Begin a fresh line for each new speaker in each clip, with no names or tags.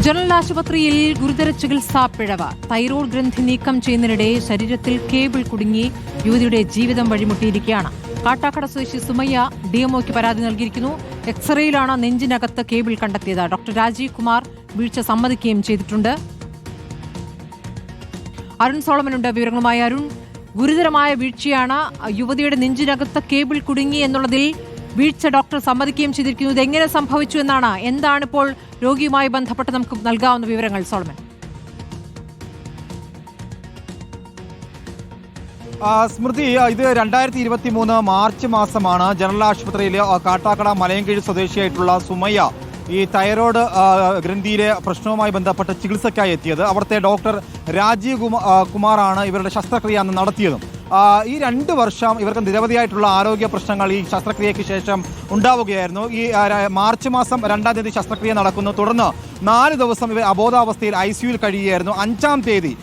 General ആശുപത്രിയിൽ ഗുരുതര ചികിത്സാ പിഴവ്. തൈറോയ്ഡ് ഗ്രന്ഥി നീക്കം ചെയ്യുന്നതിനിടെ ശരീരത്തിൽ കേബിൾ കുടുങ്ങി യുവതിയുടെ ജീവിതം വഴിമുട്ടിയിരിക്കുകയാണ്. കാട്ടാക്കട സ്വദേശി സുമയ്യ ഡിഎംഒയ്ക്ക് പരാതി നൽകിയിരിക്കുന്നു. എക്സ്റേയിലാണ് നെഞ്ചിനകത്ത് കേബിൾ കണ്ടെത്തിയത്. ഡോക്ടർ രാജീവ് കുമാർ വീഴ്ച സമ്മതിക്കുകയും ചെയ്തിട്ടുണ്ട്. അരുൺ സോളമനുണ്ട് വിവരങ്ങളുമായി. അരുൺ, ഗുരുതരമായ വീഴ്ചയാണ്. യുവതിയുടെ നെഞ്ചിനകത്ത് കേബിൾ കുടുങ്ങി എന്നുള്ളതിൽ വീഴ്ച ഡോക്ടർ സമ്മതിക്കുകയും ചെയ്തിരിക്കുന്നു. ഇത് എങ്ങനെ സംഭവിച്ചു എന്നാണ്, എന്താണ് ഇപ്പോൾ രോഗിയുമായി ബന്ധപ്പെട്ട് നമുക്ക് നൽകാവുന്ന വിവരങ്ങൾ? സോളമൻ.
സ്മൃതി, ഇത് 2023 മാർച്ച് മാസമാണ് ജനറൽ ആശുപത്രിയിലെ കാട്ടാക്കട മലയൻകീഴ് സ്വദേശിയായിട്ടുള്ള സുമയ്യ ഈ തൈറോയ്ഡ് ഗ്രന്ഥിയിലെ പ്രശ്നവുമായി ബന്ധപ്പെട്ട ചികിത്സയ്ക്കായി എത്തിയത്. അവിടുത്തെ ഡോക്ടർ രാജീവ് കുമാറാണ് ഇവരുടെ ശസ്ത്രക്രിയ അന്ന് നടത്തിയതും. ഈ 2 വർഷം ഇവർക്ക് നിരവധിയായിട്ടുള്ള ആരോഗ്യ പ്രശ്നങ്ങൾ ഈ ശസ്ത്രക്രിയയ്ക്ക് ശേഷം ഉണ്ടാവുകയായിരുന്നു. ഈ മാർച്ച് മാസം 2-ാം തീയതി ശസ്ത്രക്രിയ നടക്കുന്നു. തുടർന്ന് 4 ദിവസം ഇവർ അബോധാവസ്ഥയിൽ ICUവിൽ കഴിയുകയായിരുന്നു. 5-ാം തീയതി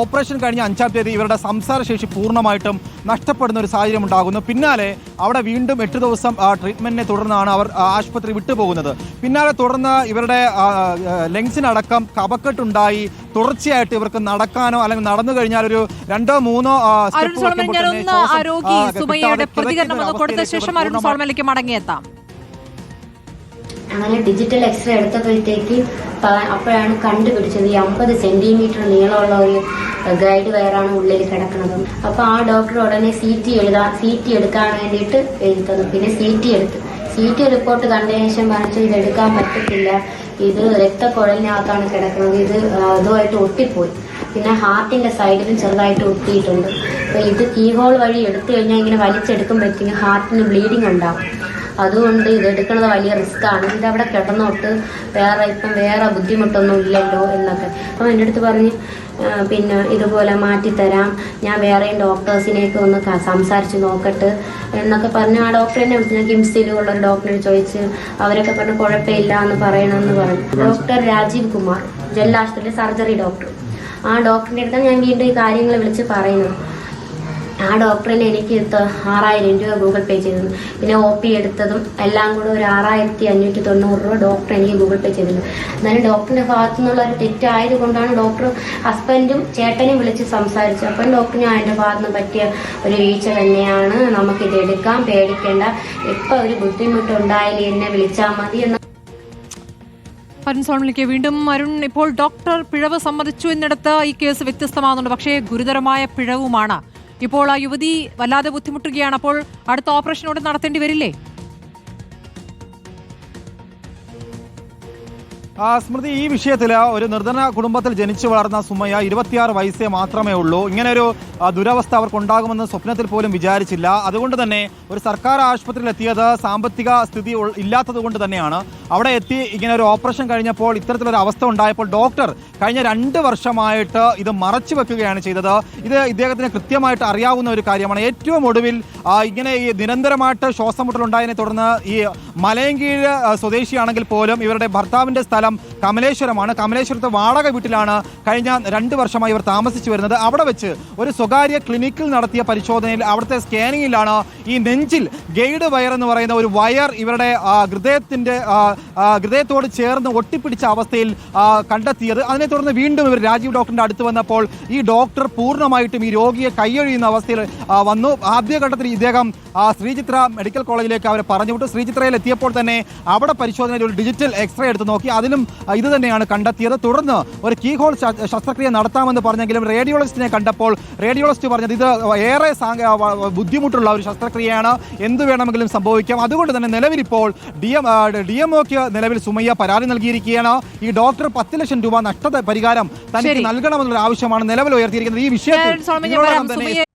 ഓപ്പറേഷൻ കഴിഞ്ഞ 5-ാം തീയതി ഇവരുടെ സംസാരശേഷി പൂർണ്ണമായിട്ടും നഷ്ടപ്പെടുന്ന ഒരു സാഹചര്യം ഉണ്ടാകുന്നു. പിന്നാലെ അവിടെ വീണ്ടും 8 ദിവസം ട്രീറ്റ്മെന്റിനെ തുടർന്നാണ് അവർ ആശുപത്രി വിട്ടുപോകുന്നത്. പിന്നാലെ തുടർന്ന് ഇവരുടെ ലങ്സിനടക്കം കഫക്കെട്ടുണ്ടായി. തുടർച്ചയായിട്ട് ഇവർക്ക് നടക്കാനോ അല്ലെങ്കിൽ നടന്നു കഴിഞ്ഞാൽ ഒരു 2-3
അങ്ങനെ ഡിജിറ്റൽ എക്സ്റേ എടുത്തപ്പോഴത്തേക്ക് അപ്പോഴാണ് കണ്ടുപിടിച്ചത് ഈ 50 സെന്റിമീറ്റർ നീളമുള്ള ഒരു ഗൈഡ് വയറാണ് ഉള്ളിൽ കിടക്കുന്നത്. അപ്പോൾ ആ ഡോക്ടർ ഉടനെ CT എടുക്കാൻ വേണ്ടിയിട്ട് എഴുതി തന്നു. പിന്നെ CT റിപ്പോർട്ട് കണ്ടതിന് ശേഷം പറഞ്ഞു ഇത് എടുക്കാൻ പറ്റത്തില്ല, ഇത് രക്തക്കുഴലിനകത്താണ് കിടക്കുന്നത്, ഇത് അതുമായിട്ട് ഒട്ടിപ്പോയി. പിന്നെ ഹാർട്ടിന്റെ സൈഡിലും ചെറുതായിട്ട് ഒട്ടിയിട്ടുണ്ട്. അപ്പോൾ ഇത് കീഹോൾ വഴി എടുത്തു കഴിഞ്ഞാൽ ഇങ്ങനെ വലിച്ചെടുക്കുമ്പോഴത്തേക്കും ഹാർട്ടിന് ബ്ലീഡിങ് ഉണ്ടാകും. അതുകൊണ്ട് ഇതെടുക്കുന്നത് വലിയ റിസ്ക് ആണ്. ഇതവിടെ കിടന്നോട്ട് വേറെ ബുദ്ധിമുട്ടൊന്നും ഇല്ലല്ലോ എന്നൊക്കെ. അപ്പം എൻ്റെ അടുത്ത് പറഞ്ഞ് പിന്നെ ഇതുപോലെ മാറ്റിത്തരാം, ഞാൻ വേറെയും ഡോക്ടേഴ്സിനെയൊക്കെ ഒന്ന് സംസാരിച്ച് നോക്കട്ടെ എന്നൊക്കെ പറഞ്ഞ് ആ ഡോക്ടറിനെ വിളിച്ച് കിംസിലുള്ള ഒരു ഡോക്ടറെ ചോദിച്ച് അവരൊക്കെ പറഞ്ഞ് കുഴപ്പമില്ല എന്ന് പറയണമെന്ന് പറഞ്ഞു. ഡോക്ടർ രാജീവ് കുമാർ, ജനറൽ ആശുപത്രിയിലെ സർജറി ഡോക്ടർ. ആ ഡോക്ടറിൻ്റെ അടുത്താണ് ഞാൻ വീണ്ടും ഈ കാര്യങ്ങൾ വിളിച്ച് പറയുന്നത്. ആ ഡോക്ടറിനെ എനിക്ക് 6,000 രൂപ ഗൂഗിൾ പേ ചെയ്തിരുന്നു. പിന്നെ OP എടുത്തതും എല്ലാം കൂടെ ഒരു 6,590 രൂപ ഡോക്ടർ എനിക്ക് ഗൂഗിൾ പേ ചെയ്തിരുന്നു. എന്നാലും ഡോക്ടറിന്റെ ഭാഗത്തു നിന്നുള്ള ഒരു തെറ്റായത് കൊണ്ടാണ് ഡോക്ടർ ഹസ്ബൻഡും ചേട്ടനെയും വിളിച്ച് സംസാരിച്ചത്. അപ്പം ഡോക്ടർ ഞാൻ എൻ്റെ ഭാഗത്ത് നിന്ന് പറ്റിയ ഒരു വീഴ്ച തന്നെയാണ്, നമുക്കിത് എടുക്കാം, പേടിക്കേണ്ട, ഇപ്പം ഒരു ബുദ്ധിമുട്ടുണ്ടായാലും എന്നെ വിളിച്ചാൽ മതി എന്ന്.
അരുൺ സോളമനിലേക്ക് വീണ്ടും. അരുൺ, ഇപ്പോൾ ഡോക്ടർ പിഴവ് സമ്മതിച്ചു എന്നിടത്ത് ഈ കേസ് വ്യത്യസ്തമാകുന്നുണ്ട്. പക്ഷേ ഗുരുതരമായ പിഴവുമാണ്. ഇപ്പോൾ ആ യുവതി വല്ലാതെ ബുദ്ധിമുട്ടുകയാണ്. അപ്പോൾ അടുത്ത ഓപ്പറേഷനോട് നടത്തേണ്ടി വരില്ലേ?
സ്മൃതി, ഈ വിഷയത്തിൽ ഒരു നിർധന കുടുംബത്തിൽ ജനിച്ചു വളർന്ന സുമയ്യ 26 വയസ്സേ മാത്രമേ ഉള്ളൂ. ഇങ്ങനെയൊരു ദുരവസ്ഥ അവർക്കുണ്ടാകുമെന്ന് സ്വപ്നത്തിൽ പോലും വിചാരിച്ചില്ല. അതുകൊണ്ട് തന്നെ ഒരു സർക്കാർ ആശുപത്രിയിൽ എത്തിയത് സാമ്പത്തിക സ്ഥിതി ഇല്ലാത്തത് കൊണ്ട് തന്നെയാണ്. അവിടെ എത്തി ഇങ്ങനെ ഒരു ഓപ്പറേഷൻ കഴിഞ്ഞപ്പോൾ ഇത്തരത്തിലൊരു അവസ്ഥ ഉണ്ടായപ്പോൾ ഡോക്ടർ കഴിഞ്ഞ 2 വർഷമായിട്ട് ഇത് മറച്ചു വെക്കുകയാണ് ചെയ്തത്. ഇത് ഇദ്ദേഹത്തിന് കൃത്യമായിട്ട് അറിയാവുന്ന ഒരു കാര്യമാണ്. ഏറ്റവും ഒടുവിൽ ഇങ്ങനെ ഈ നിരന്തരമായിട്ട് ശ്വാസമുട്ടലുണ്ടായതിനെ തുടർന്ന് ഈ മലയൻകീഴ് സ്വദേശിയാണെങ്കിൽ പോലും ഇവരുടെ ഭർത്താവിൻ്റെ സ്ഥലം കമലേശ്വരമാണ്. കമലേശ്വരത്തെ വാടക വീട്ടിലാണ് കഴിഞ്ഞ 2 വർഷമായി ഇവർ താമസിച്ചു വരുന്നത്. അവിടെ വെച്ച് ഒരു സ്വകാര്യ ക്ലിനിക്കിൽ നടത്തിയ പരിശോധനയിൽ അവിടുത്തെ സ്കാനിങ്ങിലാണ് ഈ നെഞ്ചിൽ ഗൈഡ് വയർ എന്ന് പറയുന്ന ഒരു വയർ ഇവരുടെ ഹൃദയത്തോട് ചേർന്ന് ഒട്ടിപ്പിടിച്ച അവസ്ഥയിൽ കണ്ടെത്തിയത്. അതിനെ തുടർന്ന് വീണ്ടും ഇവർ രാജീവ് ഡോക്ടറിന്റെ അടുത്ത് വന്നപ്പോൾ ഈ ഡോക്ടർ പൂർണ്ണമായിട്ടും ഈ രോഗിയെ കൈയൊഴിയുന്ന അവസ്ഥയിൽ വന്നു. ആദ്യഘട്ടത്തിൽ ഇദ്ദേഹം ശ്രീചിത്ര മെഡിക്കൽ കോളേജിലേക്ക് അവരെ പറഞ്ഞുവിട്ടു. ശ്രീചിത്രയിൽ എത്തിയപ്പോൾ തന്നെ അവിടെ പരിശോധനയിൽ ഒരു ഡിജിറ്റൽ എക്സ്റേ എടുത്ത് നോക്കി. അതിലും ഇത് തന്നെയാണ് കണ്ടെത്തിയത്. തുടർന്ന് ഒരു കീഹോൾ ശസ്ത്രക്രിയ നടത്താമെന്ന് പറഞ്ഞെങ്കിലും റേഡിയോളജിസ്റ്റിനെ കണ്ടപ്പോൾ റേഡിയോളജിസ്റ്റ് പറഞ്ഞത് ഇത് ഏറെ ബുദ്ധിമുട്ടുള്ള ഒരു ശസ്ത്രക്രിയയാണ്, എന്ത് വേണമെങ്കിലും സംഭവിക്കാം. അതുകൊണ്ട് തന്നെ നിലവിലിപ്പോൾ DMOക്ക് നിലവിൽ സുമയ്യ പരാതി നൽകിയിരിക്കുകയാണ്. ഈ ഡോക്ടർ 10 ലക്ഷം രൂപ നഷ്ടപരിഹാരം തനിക്ക് നൽകണമെന്നുള്ള ആവശ്യമാണ് നിലവിൽ ഉയർത്തിയിരിക്കുന്നത്. ഈ വിഷയത്തിൽ